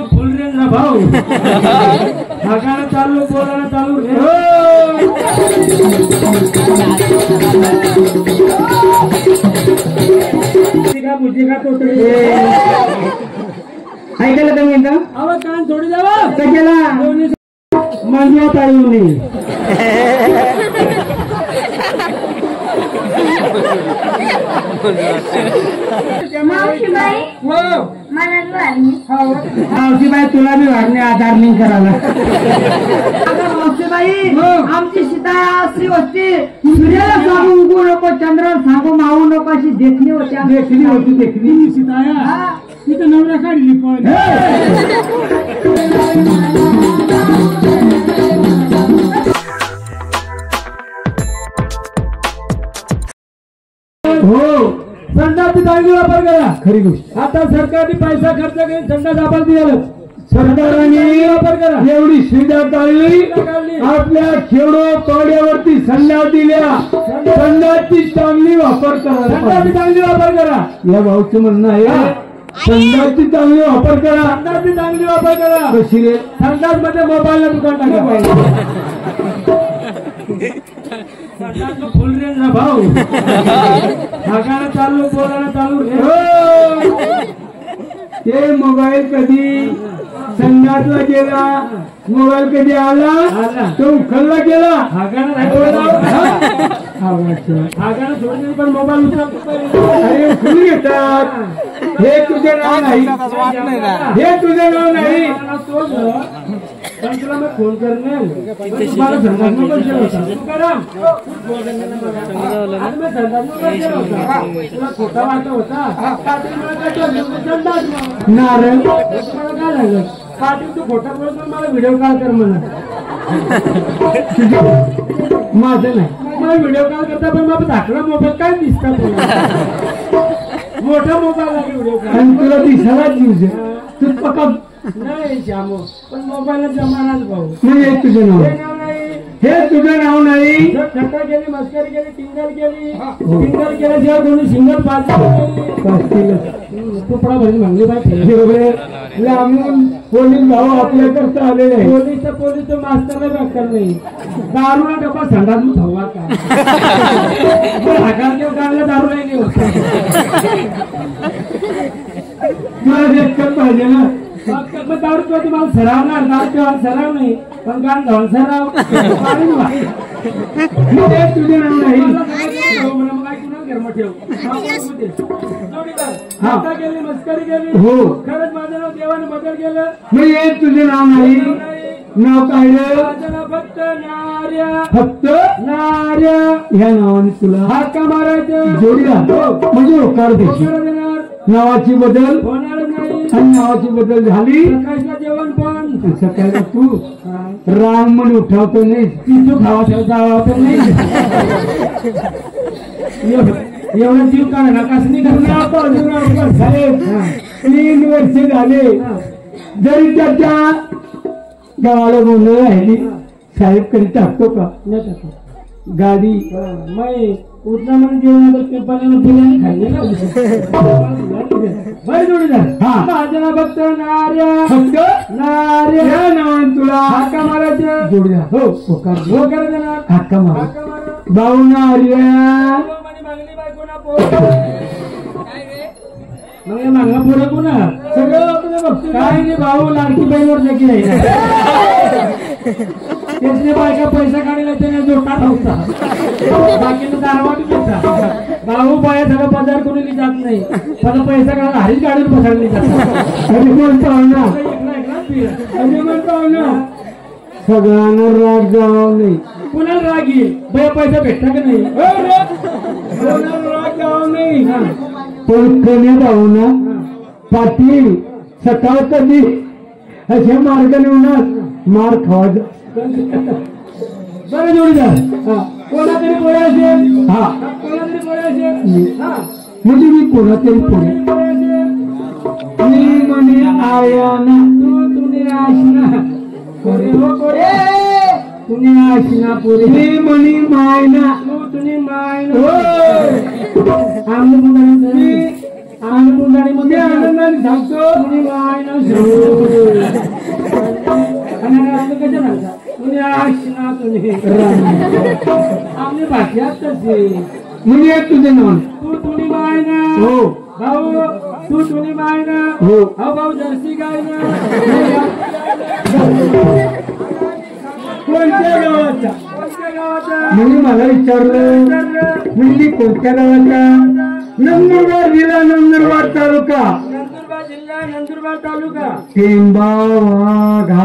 फुल range ना भाऊ हागाना चालू बोलाना चालू बुद्धी का तोटडी ऐकायला तुम्ही का अहो कान थोडी जावा कशाला म्हणजे ताईनी मावशीबाई तुला बी वाढणे आधार नाही करायला मावशीबाई आमची सीता अशी होती सूर्याला सांगू उगू नको चंद्राला सांगू मावू नको अशी देखणी होती देखणी सीता तिथं नवऱ्या काढली पण हो संडासची चांगली वापर करा खरी गोष्ट आता सरकारने पैसा खर्च करून संडास आपण दिलं सरकारने वापर करा एवढी सुविधा काढली आपल्या खेडो तोड्यावरती संडास दिल्या संडासची चांगली वापर करा संडासची चांगली वापर करा या भाऊचं म्हणणं आहे संडासची चांगली वापर करा संडासची चांगली वापर करा कशी रे संडास मध्ये मोबाईल दुकान टाका फुल रेंज ना भाऊ हागाना चालू बोलाना चालू ते मोबाईल कधी संडासला गेला मोबाईल कधी आला तो उखलला गेला हागाना सोडून पण मोबाईल अरे उखलून घेतात हे तुझे नाव नाही हे तुझे नाव नाही पण तुला मी फोन करणे तुम्हाला खोटा वाटत होता नारायण काय लागलं पाटील तू खोटा बोलत मला व्हिडिओ कॉल कर म्हणा माझं नाही मला व्हिडिओ कॉल करता पण मला झाकला मोबाईल काय दिसता तुला मोठा मोबाईल आहे व्हिडिओ कॉल आणि तुला दिसायलाच यूज आहे तू पक्का नाही श्यामो पण मोबाईल जमानाच भाऊ म्हणजे तुझं नाव हे तुझं नाव नाही थट्टा केली मस्करी केली टिंगल केल्याशिवाय कोणी सिंगल पाच तुपडा भरून म्हणली बाई लांबून पोलीस भाऊ आपल्याकडचं आलेले पोलीस मास्तरला व्याख्यान नाही दारूला डबा संडास धावा का हाकार देव काढला दारू नाही मला देखत पाहिजे ना दारू किंवा तुम्हाला सरावणार दारू किंवा सराव नाही पण गाण धावून सराव तुझे नाव नाही घरमा ठेव गेली मस्करी गेली हो खरंच माझं नाव देवाने बदल केलं मी तुझे नाव नाही नाव काय रे फक्त नार्या ह्या नावाने तुला हात का मारायचं जोडीला म्हणजे होकार देणार नावाची बदल होणार नाही आणि नावाची बदल झाली जेवण पण सकाळी तू राम म्हण उठावतो नाही तू खावा जावं नाही एवढं जीव काढा ना कसं करणार साहेब 3 वर्ष झाले जरी त्याच्या गावाला गोंधळ राहिली साहेब कधी टाकतो का नाही टाकतो गाडी मै उठला म्हणजे जेवण पेपाने बिर्याणी खाल्ली ना माझ्या फक्त नार्या फक्त नार्या नावाने तुला हाका मारायचं जोडीला हो करायचं हाका मारा भाऊ नार्या मग मागणं पुढे पुन्हा सगळं काय नाही भाऊ लाडकी बहिणीवर नक्की नाही त्याचे बायका पैसा काढला त्याने जोडा नव्हता बाकीनं दारवाट घेता भाऊ बाया सगळं बाजार कोणी जात नाही सगळं पैसा काढला हरीच गाडीवर बसायला जातात सगळ्यांना राग जाव नाही कुणाला राग येईल बया पैसा भेटता का नाही राग जाव नाही पण कमी जाऊ ना पाटील सकाळ कधी अशा मार्गाने होणार मार खावा बरं जोडीदार कोणातरी पोळे असेल कोणातरी पोळे असेल म्हणजे मी कोणातरी पोळे मी म्हणे आयाना तुने आशना पोरे हो पोरे तुने आशना पोरे मी म्हणे मायना तुने मायना आम्ही आनंदाने आनंदाने सांगतो तुम्ही माय ना कशा सांगता तुम्ही आशना तुम्ही आमने भाषा तसे म्हणजे तुझे नाव तू तुनी माय ना हो भाऊ तू तुनी माय ना हो भाऊ जर्सी गाय ना कोणत्या गावाचा म्हणजे मला विचारलं म्हणजे कोणत्या गावाचा नंदुरबार जिल्हा नंदुरबार तालुका नंदुरबार जिल्हा नंदुरबार तालुका टेंबावाघाळे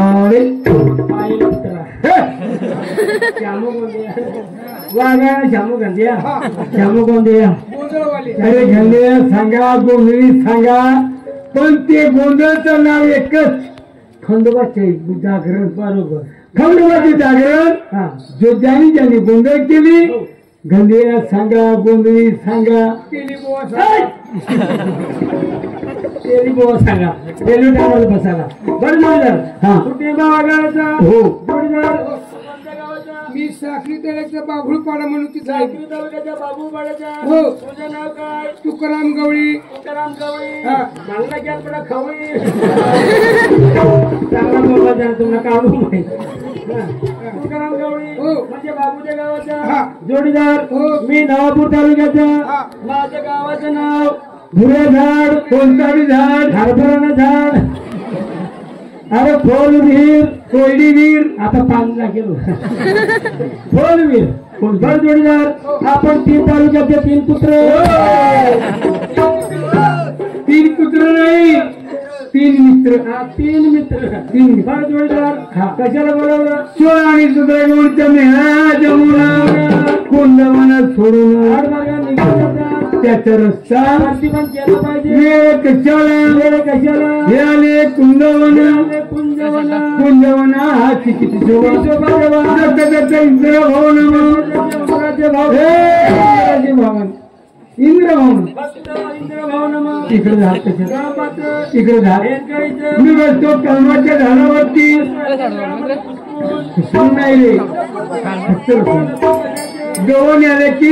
वाघा श्यामू गंधिया श्यामू गोंदिया अरे गंधिया सांगा गोंधळी सांगा पण ते गोंधळचं नाव एकच खंडोबाचे जागरण बरोबर खंडोबाचे जागरण जो ज्यांनी गोंधळ केली गंधिया सांगा गोंधळी सांगा तेली बोवा सांगा रेल्वे टायमाला बसायला बरं जोडीदार हा टेंबा वाघाळाचा हो जोडीदार मी साखरी तालुक्याचा बाभुळपाडा म्हणून ती साखरी तालुक्याच्या बाभुळपाड्याचा हो तुझं नाव काय तुकाराम गवळी चांगला घ्या पडा खवळी चांगला बाबा जाण तुम्हाला काढू तुकाराम गवळी म्हणजे बाबूच्या गावाचा जोडीदार मी नवापूर तालुक्याचा माझ्या गावाचं नाव भुरे झाड कोणताही झाड हरभरानं झाड अरे फोलवीर कोयडीवीर आता 5 गेलो फोलवीर कोणता जोडीदार आपण 3 तालुक्याचे 3 पुत्र 3 पुत्र नाही 3 मित्र 3 मित्र 3 फार जोडीदार कशाला बोलावलं चोळ आणि सुद्धा मेळा जमुना कुंदवना सोडून आडमार्गा निघून त्याचा रस्ता केला पाहिजे कशाला कुंजवना हा किती इंद्रभवन इकडे झाड इकडे झाड मी बसतो कलमाच्या झाडावरती नाही रे गवून आले की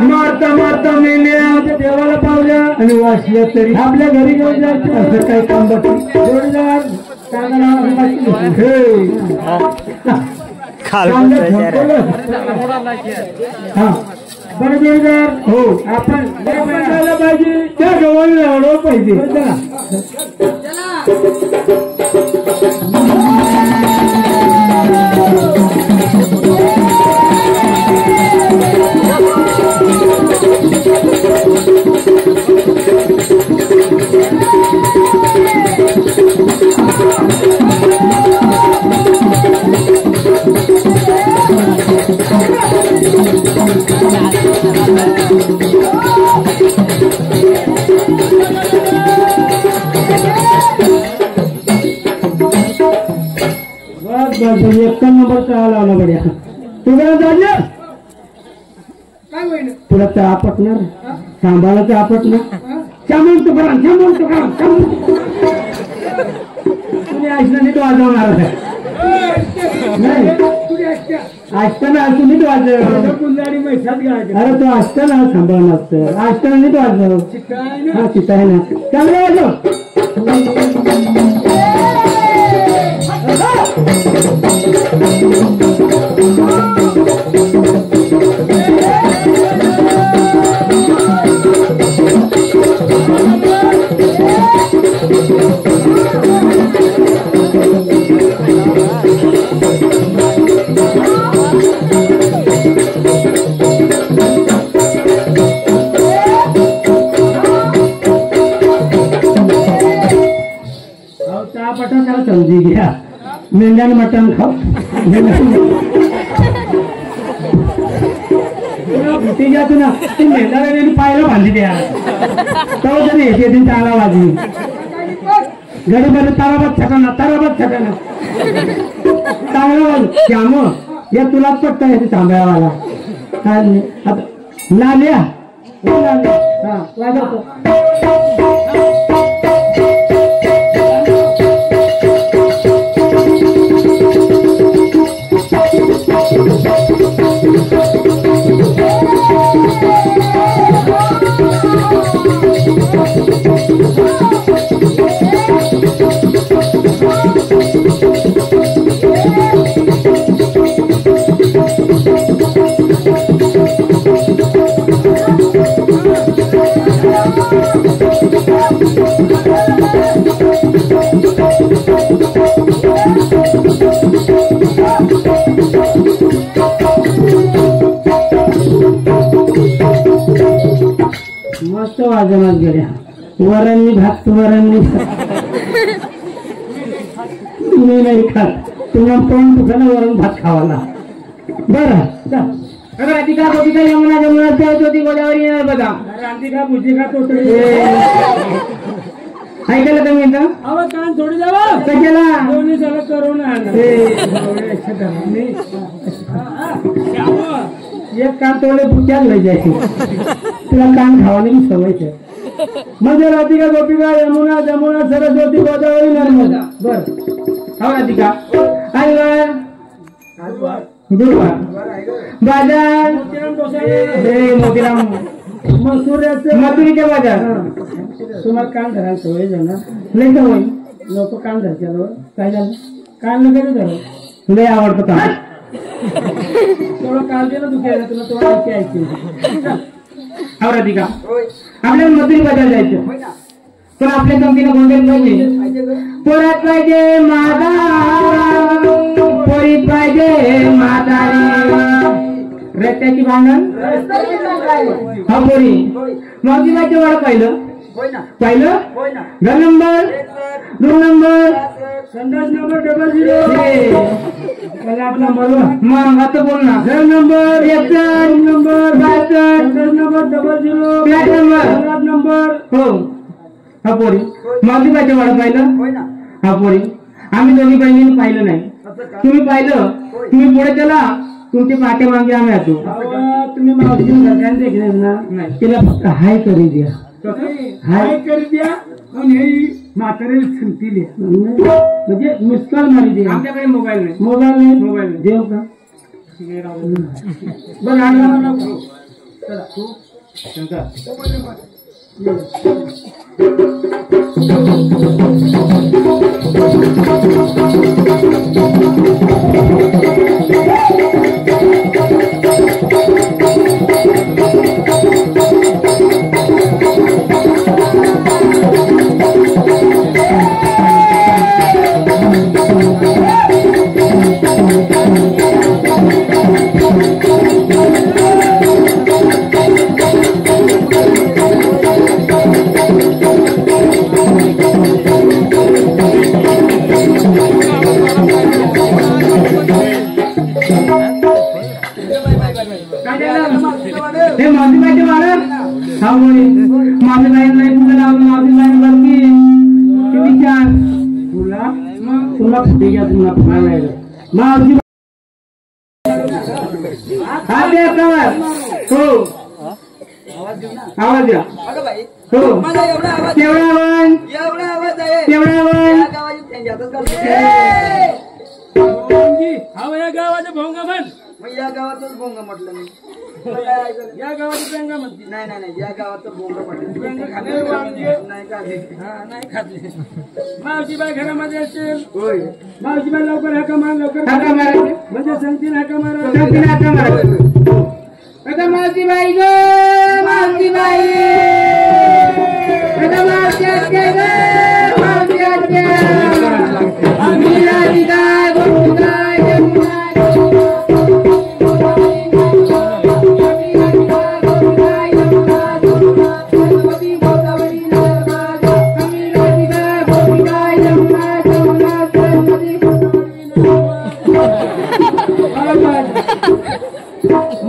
मारता मारता मेल्या देवाला पावल्या आणि वाचल्या तरी आपल्या घरी घेऊन जायचं असं काही काम जोडीदार बरं जोडीदार हो आपण पाहिजे त्या गव्हाला लावलं पाहिजे एक नंबर चहा लावला बढ्या तुला झालं काय होईल तुला चहा पटणार सांभाळा चहा पटणार त्यामुळे तू करा तुम्ही ऐकलं नीट वाजवणार नाही ऐकताना तू नीट वाजव कुंजारी मैसात घ्यायचं अरे तू असताना सांभाळणार असतं ऐकताना नीट वाजव हा चिता आहे ना चांगलं वाजव पटन त्याला समजी घ्या मेंढ्याने मटण खाऊ घ्या ना ती मेंढ्याला पाहायला बांधली द्या तो तरी येते चांगला वाजली गडीमध्ये ताराबाद छकाना चांगला वाज श्याम या तुलाच पटत याची थांबायला आता नाल्या हा वाजवतो मस्त वाजवत गेल्या वरणनी भात वरणनी तुम्ही नाही खात तुम्हाला पण दुखानं वरण भात खावाला बरं राधिका गोपिका यमुना जमुना सरस्वती गोदावरी बघा राधिका बुद्धिका तोतडे ऐकायला कमी येतं अहो कान थोडी जावा कशाला दोन्ही सगळं करून एक कान तोडले भुक्यात लय जायचे तुला कान खावाने सवयच म्हणजे राधिका गोपिका यमुना जमुना सरस्वती गोदावरी नर्मदा बर हा राधिका बाजार मोतीराम मथुरीचे बाजार तुम्हाला कान धरायला सवय जाणार लय होईल लोक कान धरते काय झालं कान लगेच धरलं लय आवडतं काम थोडं काल गेलं दुखायला तुला थोडं ऐकते हा राधिका आपल्याला मथुरी बाजार जायचं पण आपल्या कंपनीला कोणत्या पाहिजे परत पाहिजे माझा पोरी पाहिजे म्हातारी रस्त्याची भांडण हा पोरी मावशीबाईचं वाडा पाहिलं पाहिलं घर नंबर रूम नंबर संडास नंबर 00 मग आता बोल ना घर नंबर 1 रूम नंबर 72 संडास नंबर 00 फ्लॅट नंबर हो हा पोरी मावशीबाईचं वाडा पाहिलं हा पोरी आम्ही दोन्ही बहिणींनी पाहिलं नाही तुम्ही पाहिलं तुम्ही पुढे चला तुमचे पाठी मागे आम्ही येतो तुम्ही मावशी देखील ना तिला फक्त हाय करी द्या हाय करी द्या आणि म्हातारेला सांगतील म्हणजे मिसकॉल मारी द्या आमच्याकडे मोबाईल नाही देऊ का बरं आणला आवाज द्या हो तेवढा आवाज या गावाचं भोंगा म्हण मग या गावातच भोंगा म्हटलं मी या गावाचं बेंगा म्हणते नाही या गावाचं भोंगा म्हटलं नाही खाल्ले मावशीबाई घरामध्ये असेल मावशीबाई लवकर हाका मार लवकर म्हणजे सांगतील हाका मारा आता मावशीबाई ग मावशीबाई आता मावशी आत्या ग मावशी आत्या आम्ही राधिका गोपिका यमुना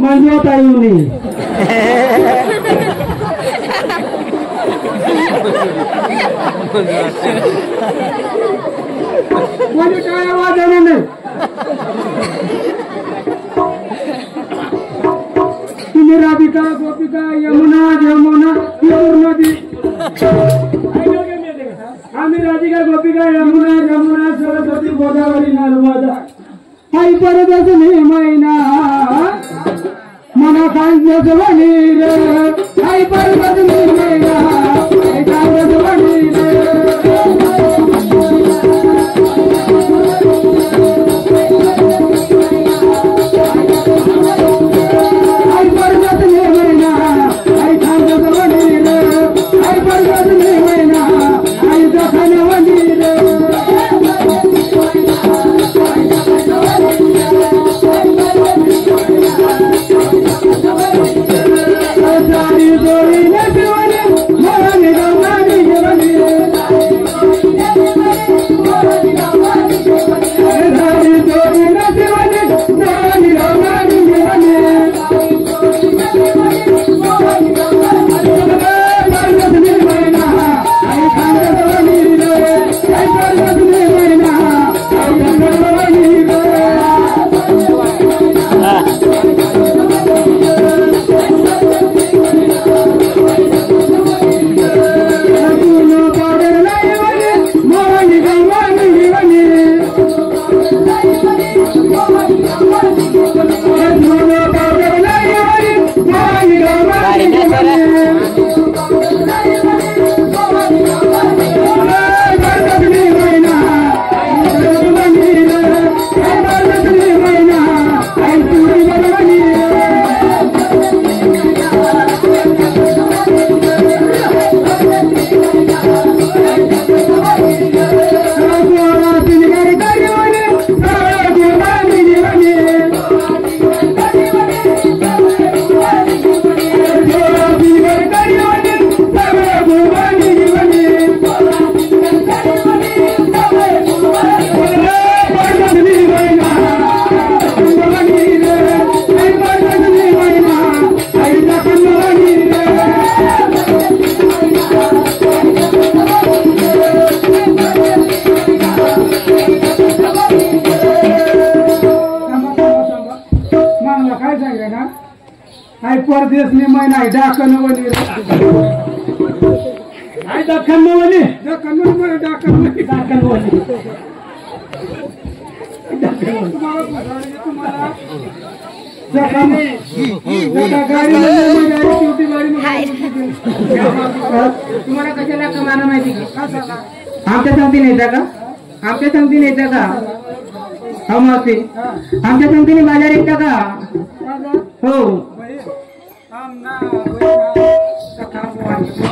मजा ताईने म्हणजे काय आवाज आहे नाही तुम्ही राधिका गोपिका यमुना जमुना नदी आम्ही राधिका गोपिका यमुना जमुना सरस्वती गोदावरी नर्मदा आई परत महिना मना सांगत वनीर आई परत महिना आई सांगत वनीर आई परत महिना आई सांगत वनीर आई परत परदेश ने महिना आहे डाकन वनी आहे दखन वनी दखन वनी डाकन वनी तुम्हाला कशाला कमाना माहिती आमच्या संगतीने येता का आमच्या संगतीने येता का हो मावशी आमच्या संगतीने बाजार येता का हो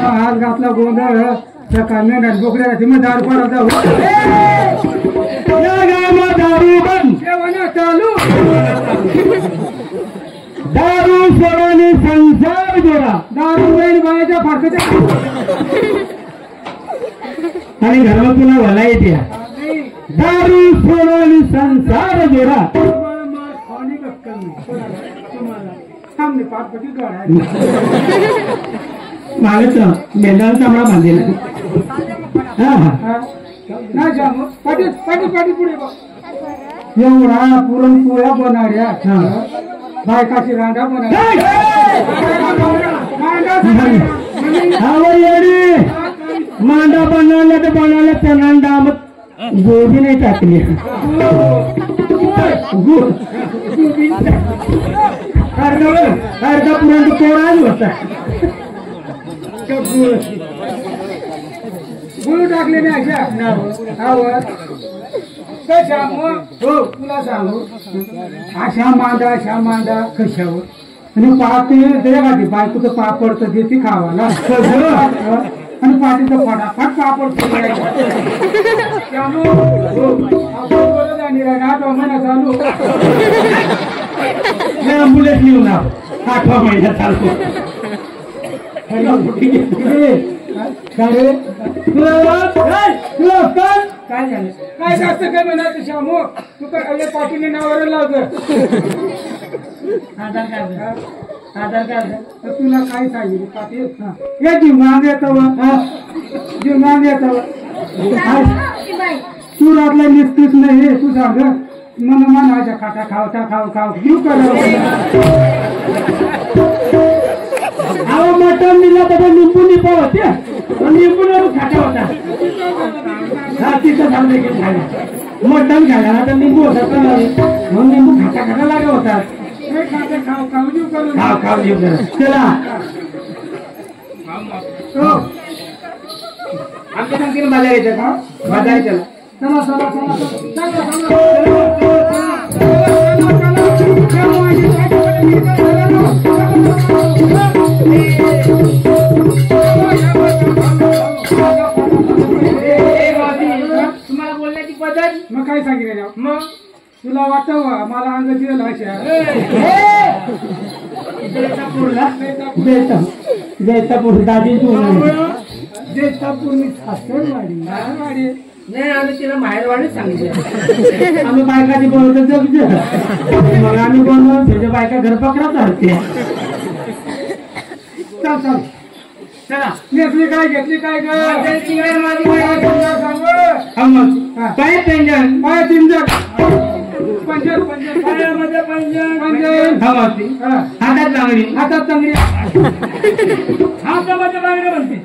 हात घातला गोंधळ सकाळी बोकड्या मग दार पडा दारू बंद चालू दारू सोडाने संसार जोडा दारू वेळ बायाच्या फारकच्या आणि घरात तुला भला येते दारू सोडाने संसार जोडा मागच मेंढाला चांगला बांधेला एवढा पुरणपोळ्या बनाड्या बायकाची रांडा बनाड्या मांडा बनवल्या तर बनवल्या त्यांना गोबी नाही टाकली अर्धा पुरण पोळाच होता गुळ टाकले नाही अशा हो तुला सांगू अशा मांडा कशावर आणि पाहते देवाची बायकोचं पापड तर देते खावाला आणि पाठीचं फटाफट पापड चालू बुलेट लिहून 8वा महिना चालतो काय झालं काय जास्त काय म्हणायचं श्यामू तू काय पाटील नावावर लावत आधार कार्ड तुला काय सांगितलं पाटील हे जीवनान येत तू रातला निघतीच नाही तू सांग मन मनाच्या खाटा खाव जीव अहो मटण दिला तर निंबू निपा होते निंबू खाटा होता हा तिथं झालं मटण खायला तर निंबू होता मग निंबू खाटा लागत होता खाव जीव करा चला आमच्या सांगतील बाजार येतं का बाजार चला तुम्हाला बोलण्याची पद्धत मग काय सांगितलं मग तुला वाटतं मला अंग दिलं जैतापूर दादी जैतापूर सासरवाडी नाही आम्ही तिला बाहेरवाडीच सांगितलं आम्ही बायकाची बोलतो जग मग आम्ही बोललो त्याच्या बायका घर पकडाच हरते चल चला घेतली काय पाय पेंजन पाय तिंजन हातात चांगली हातामध्ये बांगडी बनते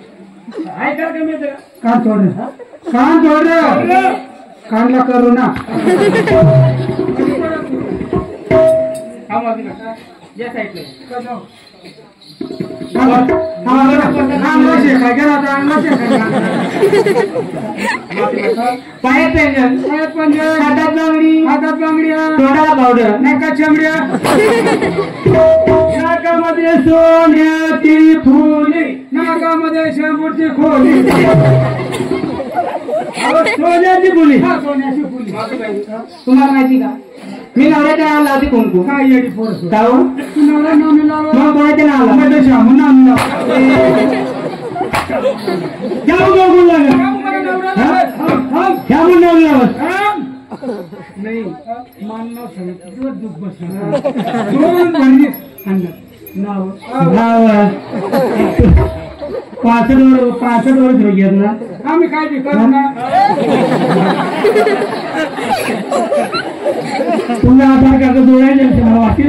कान तोड कानला करू ना पायात पेंजन हातात बांगडी तोंडाला पावडर नाका चमड्या नाकामध्ये सोन्याची फुली नाकामध्ये शंभूची खोली सोन्याची फुली सोन्याची फुली तुम्हाला माहिती का मी नवऱ्याच्या नाव लावते कुंकू काय येडी फोर्स तू नवरा नाव लाव मग कोणाच्या नाव लाव श्यामू नाव नाही मान नाव सांगितलं दुःख बस 65 वर्ष हो गया ना आम्ही काय बी करू ना तुला आधार कार्ड जोडायचं मला वाटते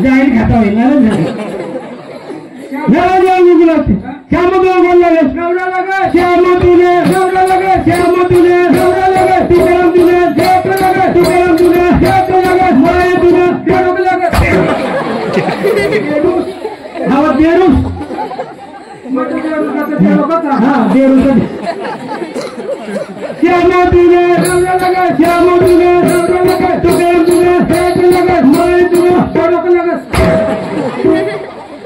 जाईल खाता होईल ना नवरा देव गुगल असते श्याम तुला बोल लागेल नवरा लागेल श्याम तुले नवरा लागेल श्याम तुले नवरा लागेल तुकाराम तुले जय लागेल तुकाराम तुले जय लागेल माय तुले देव लागेल हा देरुस हा देरुस श्याम तुले नवरा लागेल श्याम तुले नवरा लागेल तुकाराम तुले जय लागेल माय तुले देव लागेल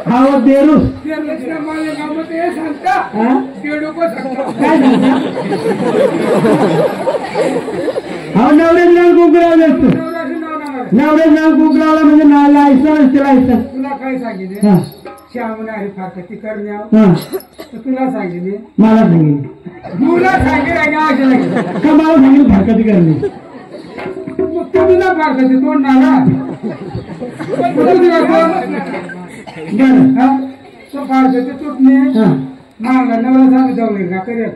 हा देरुस हा नवऱ्याचं नाव कुकरावलं असतं नवऱ्याचं नाव कुकरावलं म्हणजे लायसन असते लायसन तुला काय सांगितले श्यामने फारकती करण्या तुला सांगितले मला सांगितलं तुला सांगितलं का मला सांगितलं फारकती करणे तुला फारकती तोंड नाला तो फारकती तुटणे मागा नवरा सांग जाऊ नये का करे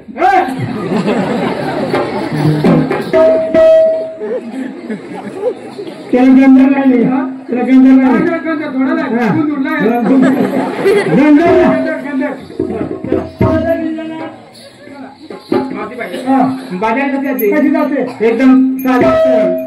त्याला गंधर राहिले त्याला गंधर राहिले थोडा बाजार कशी कशी जाते एकदम साधं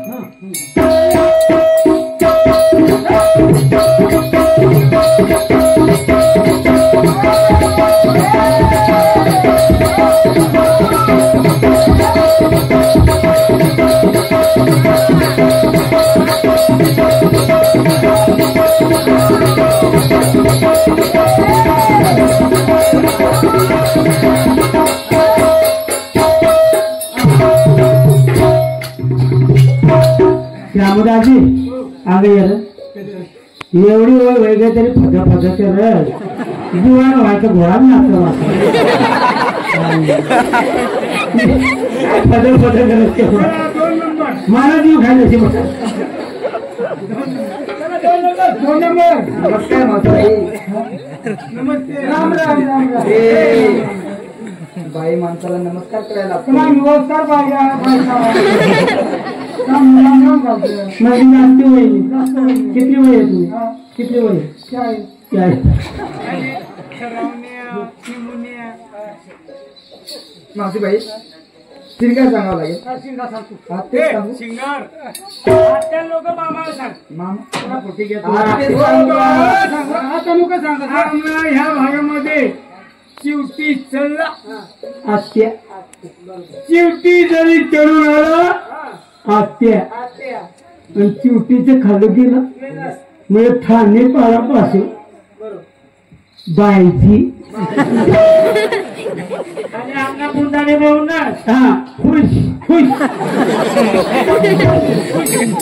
श्यामदाजी आगे एवढी ओळ वेगळे तरी फजा फजाचे रस जीवन व्हायचं घोडा नाचलं फजा फजा करत मला जीव खायला दोन नंबर नमस्कार माताई नमस्ते राम राम राम राम बाई माणसाला नमस्कार करायला तुम्हाला नमस्कार माझी जास्ती वय किती वय आहे तुम्ही किती वय मावशी बाई सिंगर सांगावं लागेल हा, तेच सांगू. मामा कुठे घेतो ह्या भागामध्ये चिवटी चढला आत्या चिवटी जरी चढून आला आत्या आणि चिवटीचे खाली गेलं म्हणजे ठाणे पारापासून बायची आणि आपला गुंडाने बोलणार हा खुश खुश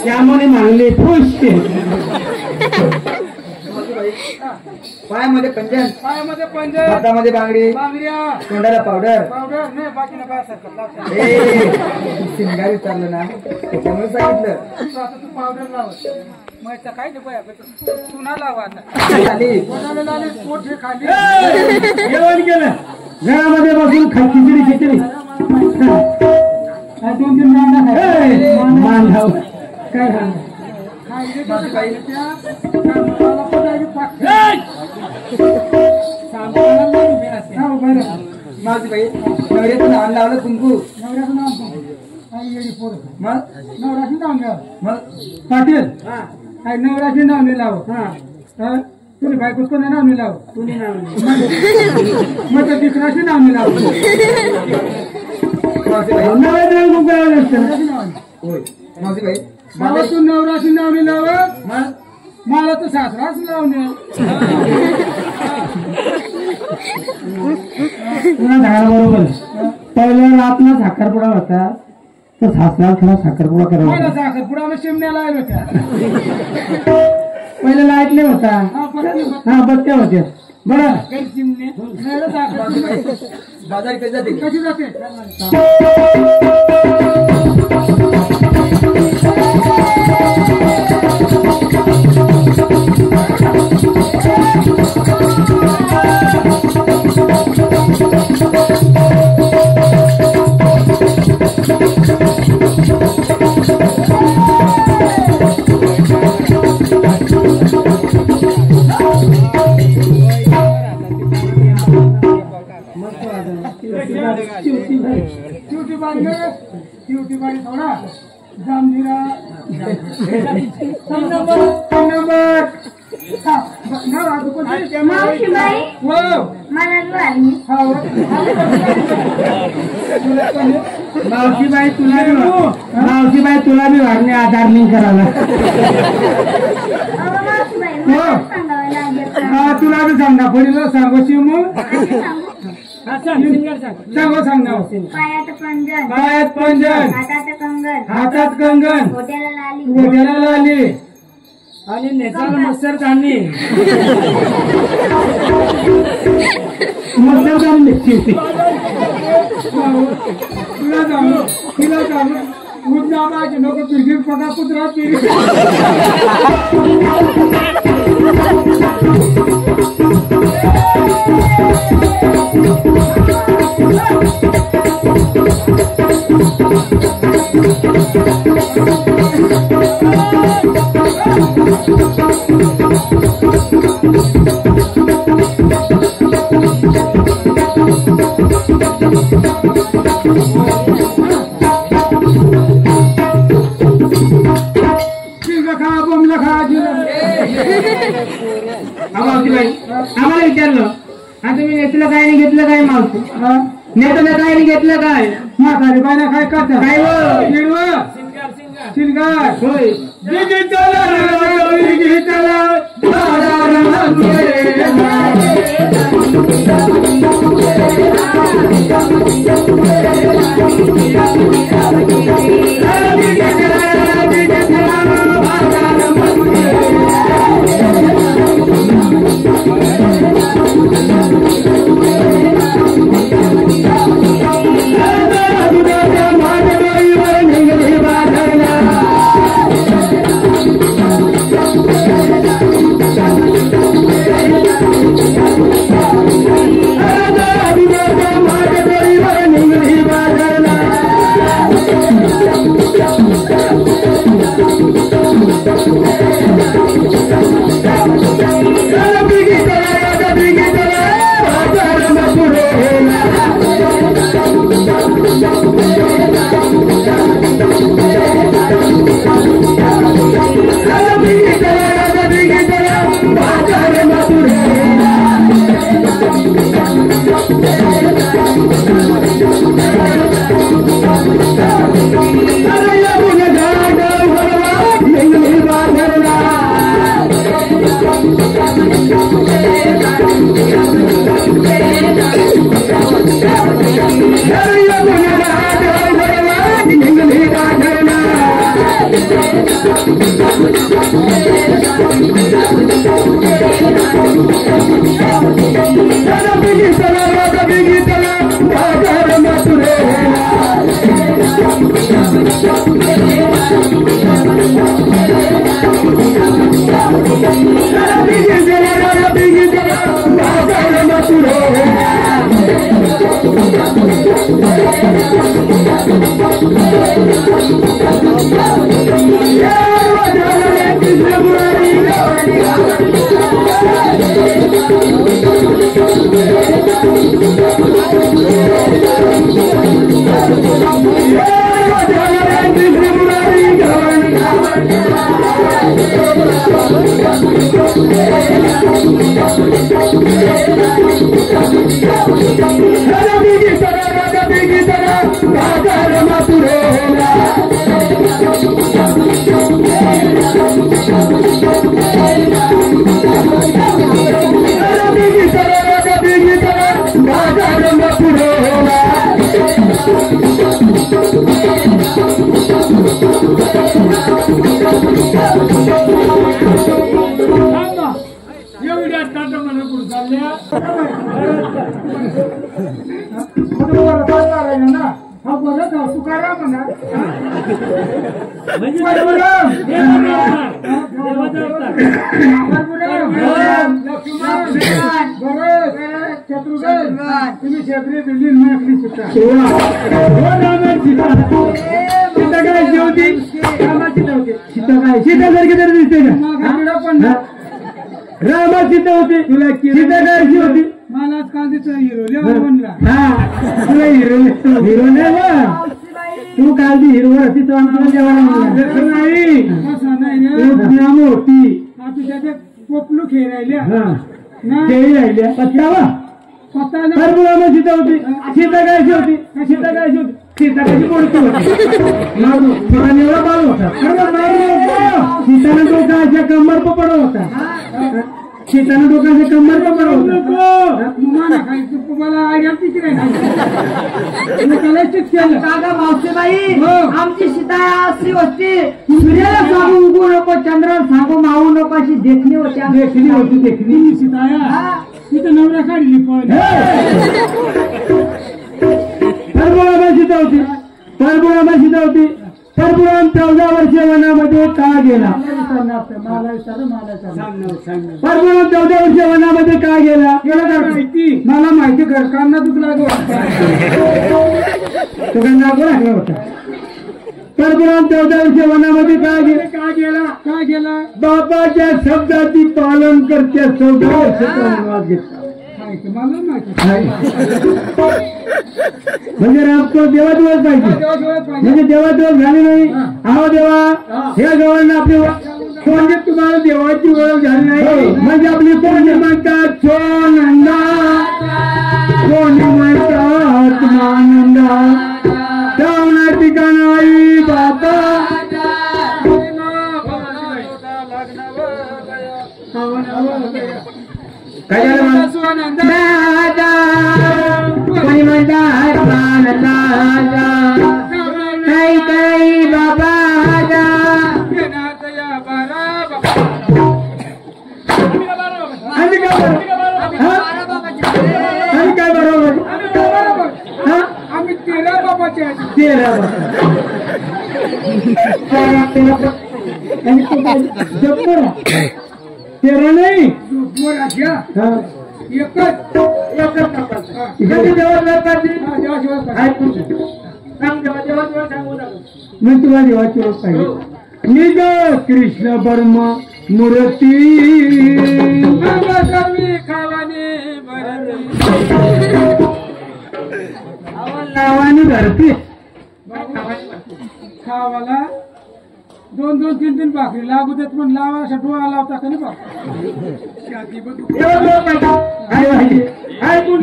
त्यामुळे मागले खुश पायामध्ये पंजन पायामध्ये पंजे हातामध्ये बांगडी बांगड्या तोंडाला पावडर पावडर नाही बाकी नका सरकत सिंगार विचारलं ना त्याच्यामुळे सांगितलं आता तू पावडर लाव मग काय तू ना लावा आता खाली कोणाला लावले पोट हे खाली जेवण केलं घरामध्ये बसून खिचडी खिचडी दोन तीन मान धाव काय माझी बाई नवऱ्याचं नाव लावलं कुंकू मग नवराशी नाव घ्या मग पाटील काय नवराशी नाव नाही लाव तुम्ही बायकोच कोणी नाव नाही लाव तुम्ही नाव मग तर दुसराशी नाव नाही लाव मावशी बाई होय मावशी बाई बाबा तू नवराशी नाव नाही लाव मग मला तर सासराच लावणे तुला झाडा बरोबर पहिल्या आपला साखरपुडा होता तर सासरा खरा साखरपुडा करावा मला साखरपुडा मग शिमण्याला आलो होत्या पहिले लाईट नाही होता हा बत्त्या होत्या बरं काही चिमणे नाही साखर बाजार कधी जाते कशी जाते चिवटीबाई नाही चिवटीबाई थोडा जामजिरा 3 नंबर मावशीबाई मला मावशीबाई तुला बी वाढणे आधार लिंक करायला तुला बी सांगा पडील सांगोशी मग सांग पायात पंजन हातात कंगन गोट्याला लाली आणि नेसाला मस्तर काढणे मस्तर काढणे तिला जाणू मुद्दा माझे नको पिरगीर पका कुत्रा पिरगीर आम्हाला विचारलं आणि तुम्ही नेतलं काय नाही घेतलं काय मावशी नेतलं काय नाही घेतलं काय म्हातारी बायला काय करता काय शिलगार होय तुम्ही शेतकरी बिल्डिंग में सीता दिसते का रामा सीता होती तुला सीता काय होती मला कांदी पिक्चरचा हिरो म्हणला तुला हिरो नाही ना तू काल ती हिरो होती तो आमच्या जेवायला नाही असं नाही रे होती आपली त्याच्यात पोपलू खेळ राहिल्या खेळी राहिल्या पत्तावा पत्ता परबुळाला सीता होती सीता कायची होती सीता कायची होती सीता कायची बोलती होती एवढा बाल होता सीताना डोका कंबर पड होता सीताना डोकाच्या कंबर पड होता तुम्हाला आयडिया किती केलं काका मावशीबाई आमची सीता अशी होती सूर्याला सांगू उगू नको चंद्राला सांगू मावू नको अशी देखणी होती देखणी होती देखणी सीताया तिथं नवरा काढली पण परबुळाबा सीता होती परबुळाबा सीता होती परबुळान 14 वर्षे वनामध्ये का गेला परबुळान 14 वर्षे वनामध्ये का गेला मला माहिती घरकांना दुख लागू तुझा लागला होता परबुळान 14 वर्षे वनामध्ये का गेला बाबाच्या शब्दाची पालन करत्या 14 वर्षाचा वनवास घेतला मला माहिती म्हणजे रामको देवा दिवस पाहिजे म्हणजे देवा दिवस झाले नाही अहो देवा ह्या गव्हांना आपली म्हणजे तुम्हाला देवाची ओळख झाली नाही म्हणजे आपली कोणी म्हणतात सोनंदा कोणी म्हणतात मानंदा जाऊन ठिकाण आई बाबा काय झालं दादा कोणी म्हणतात मानंदा काही काही बाबा आणि काय बरोबर आम्ही 13 बाबाचे 13 13 नाही मग तुला देवाची ओळख पाहिजे निज कृष्ण परम मूर्ती नावाने धरती खावाला 2-2, 3-3 भाकरी लागू देत पण लावा अशा डोळा लावता का नाही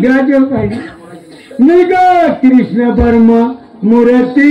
देवाची ओळख पाहिजे निज कृष्ण परम मूर्ती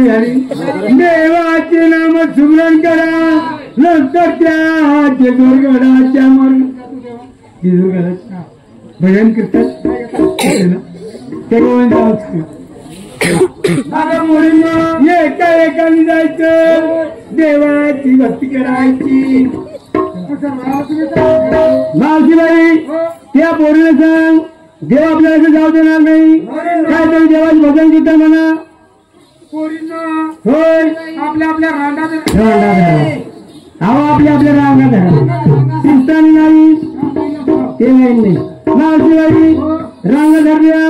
चांगली झाली. देवाचे नाम सुमरण करा नंतर त्या जेजुरगडाच्या जेजुरगडाच्या भजन कीर्तन ते गोविंद मुलींना एका एकाने जायचं देवाची भक्ती करायची. मावशीबाई त्या पोरीला सांग देव आपल्याला जाऊ देणार नाही. काय तरी देवाचं भजन कीर्तन म्हणा. होय आपल्या आपल्या रांगात अहो आपल्या आपल्या रांगात कीर्तन नाही ते नाही. मावशीबाई रांग धरल्या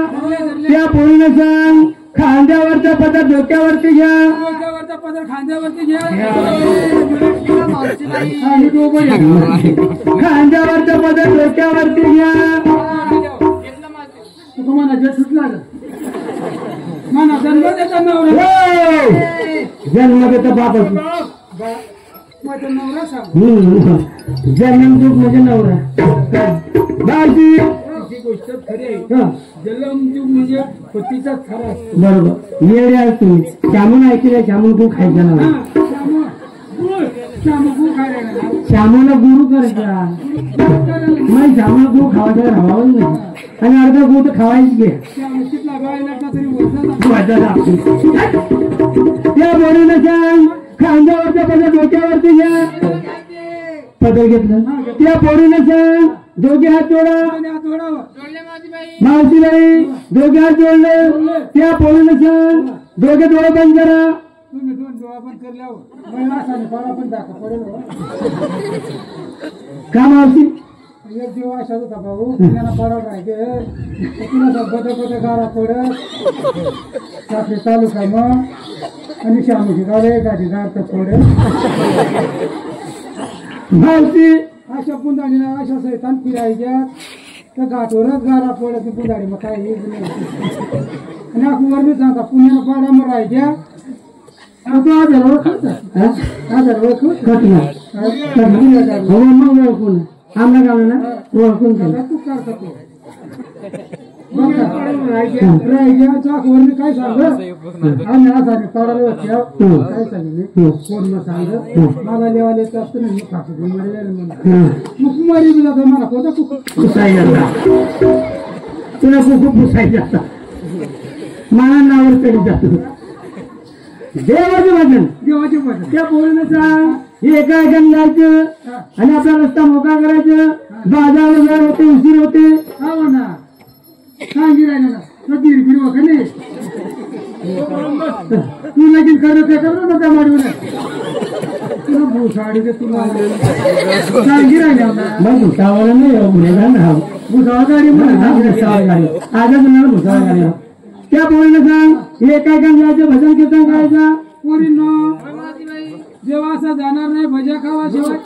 त्या पोरीला सांग खांद्यावरचा पदर डोक्यावरती घ्या. डोक्यावरचा पदर खांद्यावरती घ्या. खांद्यावरचा पदर डोक्यावरती घ्या. तुम्हाला जे सुटला म्हणा जन्म देता नवरा जन्म देता बापच माझा नवरा सांग जन्म दूध म्हणजे नवरा. बाजी ही गोष्ट खरी आहे. जन्मदूत म्हणजे पतीचा खरा असतो. बरोबर येडे आहे तुम्ही. श्यामून ऐकले श्यामून खूप खायचं ना. श्यामूला गुरु करायचा मग श्यामूला गुरु खावायचा राहावं नाही आणि अर्धा गुरु तर खावायच घे. त्या बोलून सांग खांद्यावरचा पदर डोक्यावरती घ्या. पदर घेतलं त्या पोरीनं सांग दोघे हात जोडा. मावशीबाई दोघे हात जोडले त्या पोरीनं सांग दोघे डोळे बंद करा. तुम्ही दोन डोळा पण करल्यावर महिला पारा पण दाखवा पडेल. का मावशी एक दिवस असा होता भाऊ पुण्याला पारा राहायचे पुन्हा बदल बदल गारा पडत साखरे तालुका मग आणि श्यामची गाडे गाडी गाडत पडत. मावशी अशा पुंदाडीला अशा सैतान फिरायच्या तर घाटवरच गारा पडत पुंदाडी मग काय हेच नाही. आणि आपण वर मी सांगा पुण्याला पाडा मग राहायच्या आजारावर मग ओळखून आमला गाव ना ओळखून तू करतो राहायच्या चाकवर काय सांग आम्ही असा पाडाला काय सांगितले कोण सांग मला लेवाले असतं नाही खातो मग कुमारी बी जातो मला कोणता पुसायला तुला खूप पुसायचं मला नावर तरी जातो. देवाचे भजन त्या पोरीनं सांग एका एकाने जायचं आणि आपला रस्ता मोकळा करायचं. बाजारला होते उशीर होते हो ना सांगी राहिला ना दीड किलो का नाही तू लगीन खरं ते कर ना त्या माडीवर तुला भूसाडी ते तुला सांगी राहिला मग भुसावाला नाही गुन्हेगार ना भूसावा गाडी म्हणा आजच मला भुसावा गाडी. त्या पोरीनं सांग एका एकाने जायचं भजन कीर्तन करायचं. पोरींनो जेव्हा असं जाणार नाही भज्या खावा शिवाय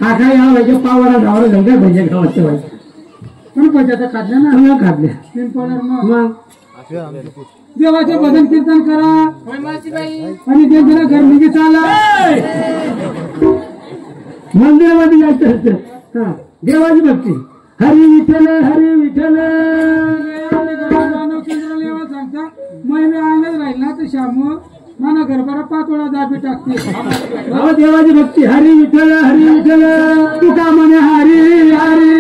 आखा या व्हायच्या पावाला धावलं घंटा भजे खावायचं व्हायचं पण भज्या तर खाल्ल्या ना खाल्ल्या पिंपळावर मग मग देवाचे भजन कीर्तन करा आणि देवाला घर निघे चाला. मंदिरामध्ये जायचं असतं देवाची भक्ती. हरी विठ्ठल हरी विठ्ठल सांगता महिने अंगच राहील ना तर श्याम मला घरभरा 5 वेळा दाबी टाकते. देवाची भक्ती. हरी विठ्ठल हरी विठ्ठल तुका म्हणे हरी हरी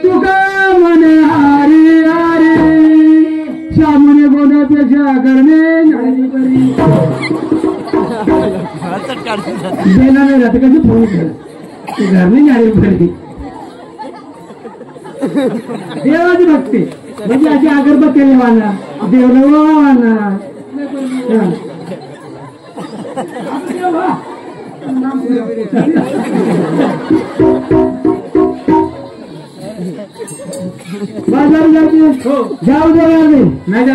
तुका म्हणे हरी हरी श्यामने गोण्यापेक्षा करणे गेला नाही राहते कशी फोन केलं घरने जाडी पडली. देवाची भक्ती म्हणजे अशी अगरबत्ती वाहणार देवला वाहणार. बाजार जाऊ देणार नाही.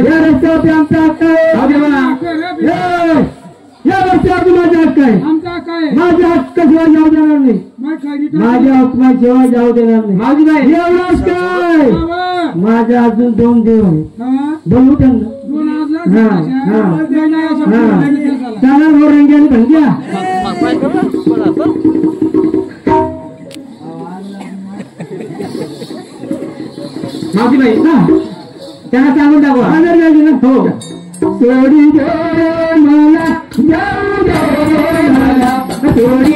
या रस्त्यावरती आमचा हक्क आहे. या रस्त्यावरती माझा हक्क आहे. आमचा काय माझ्या हक्क शिवाय जाऊ देणार नाही. माझ्या हक्काशिवाय जाऊ देणार नाही. माझी नाही एवढंच काय माझ्या अजून 2 देव आहेत. बोलू त्यांना त्याला रंग्याने भंग्या माझी बाई ना त्यांना सांगून टाकू. हो सोडी दे मला जाऊ दे मला सोडी